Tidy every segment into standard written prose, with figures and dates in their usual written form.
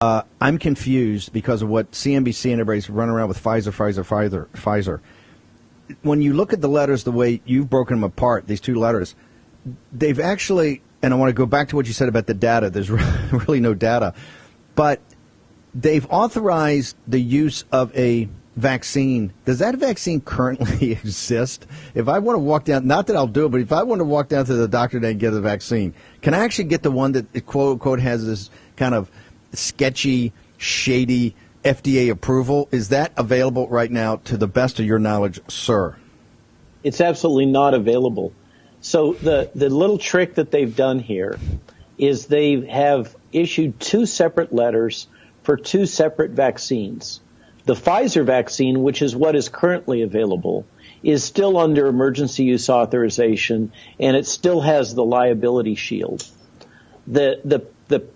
I'm confused because of what CNBC and everybody's running around with Pfizer. When you look at the letters the way you've broken them apart, these two letters, they've actually, and I want to go back to what you said about the data. There's really no data. But they've authorized the use of a vaccine. Does that vaccine currently exist? If I want to walk down, not that I'll do it, but if I want to walk down to the doctor and get the vaccine, can I actually get the one that, quote unquote, has this kind of sketchy, shady FDA approval? Is that available right now to the best of your knowledge, sir? It's absolutely not available. So the little trick that they've done here is they have issued two separate letters for two separate vaccines. The Pfizer vaccine, which is what is currently available, is still under emergency use authorization, and it still has the liability shield.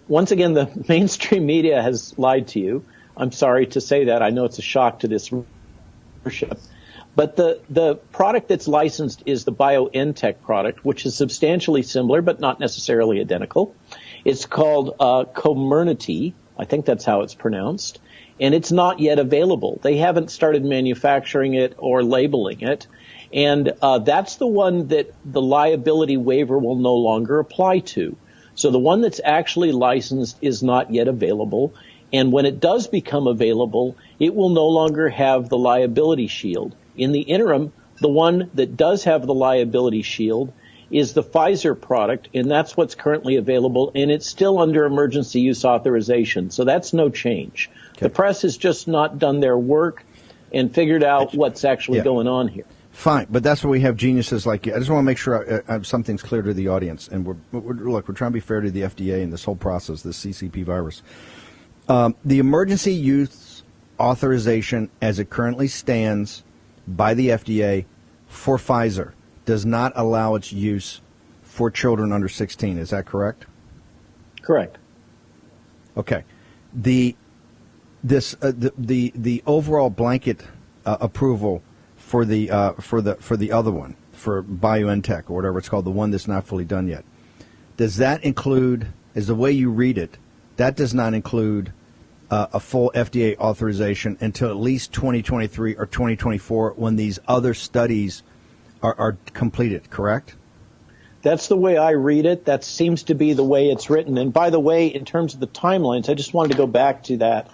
Once again, the mainstream media has lied to you. I'm sorry to say that. I know it's a shock to this readership. But the product that's licensed is the BioNTech product, which is substantially similar but not necessarily identical. It's called Comirnaty. I think that's how it's pronounced. And it's not yet available. They haven't started manufacturing it or labeling it. And that's the one that the liability waiver will no longer apply to. So the one that's actually licensed is not yet available. And when it does become available, it will no longer have the liability shield. In the interim, the one that does have the liability shield is the Pfizer product, and that's what's currently available, and it's still under emergency use authorization. So that's no change. Okay. The press has just not done their work and figured out what's actually going on here. Fine, but that's why we have geniuses like you. I just want to make sure something's clear to the audience. And we're trying to be fair to the FDA in this whole process, this CCP virus. The emergency use authorization as it currently stands by the FDA for Pfizer does not allow its use for children under 16. Is that correct? Correct. Okay. The overall blanket approval for the other one, for BioNTech or whatever it's called, the one that's not fully done yet, does that include, as the way you read it, that does not include a full FDA authorization until at least 2023 or 2024 when these other studies are completed, correct? That's the way I read it. That seems to be the way it's written. And by the way, in terms of the timelines, I just wanted to go back to that.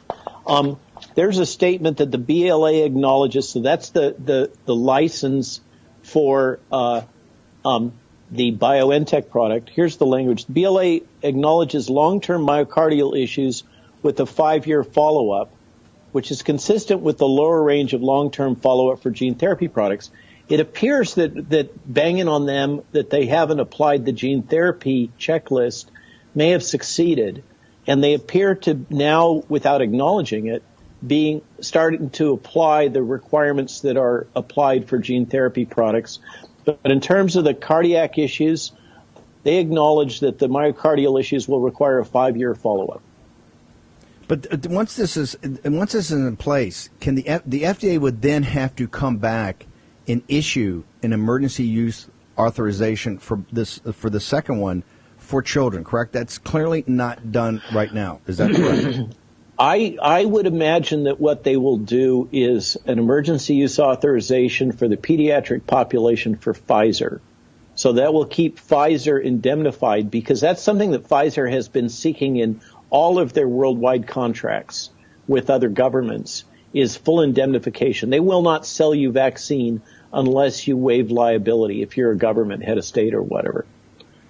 There's a statement that the BLA acknowledges, so that's the license for the BioNTech product. Here's the language. The BLA acknowledges long-term myocardial issues with a 5-year follow-up, which is consistent with the lower range of long-term follow-up for gene therapy products. It appears that banging on them that they haven't applied the gene therapy checklist may have succeeded, and they appear to now, without acknowledging it, starting to apply the requirements that are applied for gene therapy products. But in terms of the cardiac issues, they acknowledge that the myocardial issues will require a 5-year follow-up. But once this is in place, can the FDA would then have to come back and issue an emergency use authorization for the second one for children, correct? That's clearly not done right now. Is that correct? I would imagine that what they will do is an emergency use authorization for the pediatric population for Pfizer. So that will keep Pfizer indemnified, because that's something that Pfizer has been seeking in all of their worldwide contracts with other governments, is full indemnification. They will not sell you vaccine unless you waive liability if you're a government, head of state or whatever.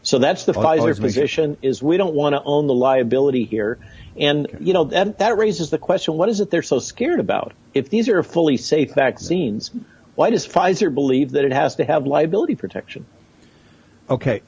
So that's the Pfizer position, is we don't want to own the liability here. And, you know, that raises the question, what is it they're so scared about? If these are fully safe vaccines, why does Pfizer believe that it has to have liability protection? Okay.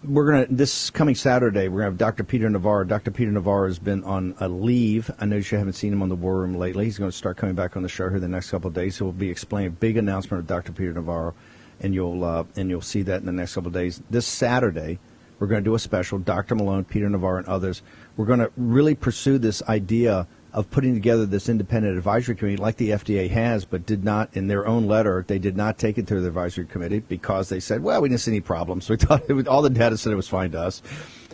This coming Saturday, we're going to have Dr. Peter Navarro. Dr. Peter Navarro has been on a leave. I know you haven't seen him on the War Room lately. He's going to start coming back on the show here the next couple of days. So we'll be explaining a big announcement of Dr. Peter Navarro, and you'll see that in the next couple of days. This Saturday, we're going to do a special, Dr. Malone, Peter Navarro, and others. We're going to really pursue this idea of putting together this independent advisory committee like the FDA has, but did not, in their own letter, they did not take it to the advisory committee because they said, well, we didn't see any problems. So we thought all the data said it was fine to us.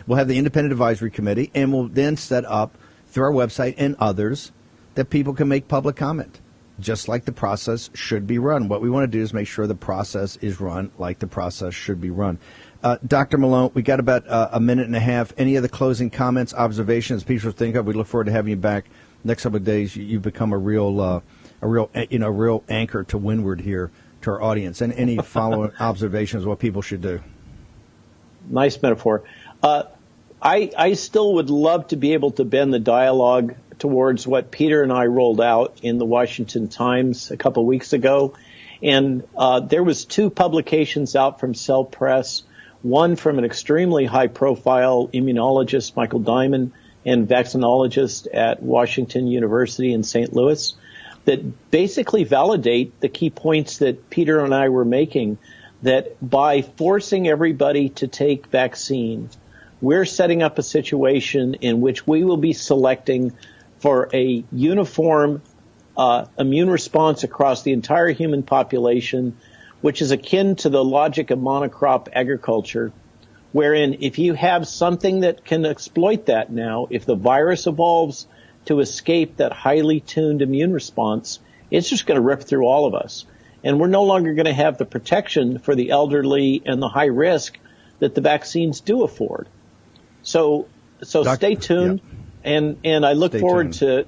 We'll have the independent advisory committee, and we'll then set up through our website and others that people can make public comment, just like the process should be run. What we want to do is make sure the process is run like the process should be run. Dr. Malone, we got about a minute and a half. Any other closing comments, observations people think of? We look forward to having you back next couple of days. You've become a real anchor to Windward here to our audience. And any following observations, what people should do? Nice metaphor. I still would love to be able to bend the dialogue towards what Peter and I rolled out in the Washington Times a couple of weeks ago. And there was 2 publications out from Cell Press, one from an extremely high-profile immunologist, Michael Diamond, and vaccinologist at Washington University in St. Louis, that basically validate the key points that Peter and I were making, that by forcing everybody to take vaccine, we're setting up a situation in which we will be selecting for a uniform immune response across the entire human population, which is akin to the logic of monocrop agriculture, wherein if you have something that can exploit that now, if the virus evolves to escape that highly tuned immune response, it's just going to rip through all of us. And we're no longer going to have the protection for the elderly and the high risk that the vaccines do afford. So stay tuned, and I look forward to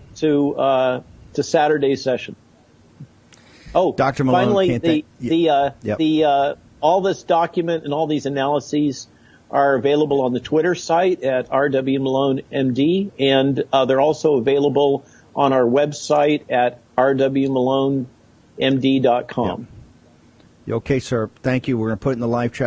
Saturday's session. Oh, Dr. Malone, finally, all this document and all these analyses are available on the Twitter site at RW Malone MD, and they're also available on our website at rwmalonemd.com. Okay, sir. Thank you. We're going to put it in the live chat.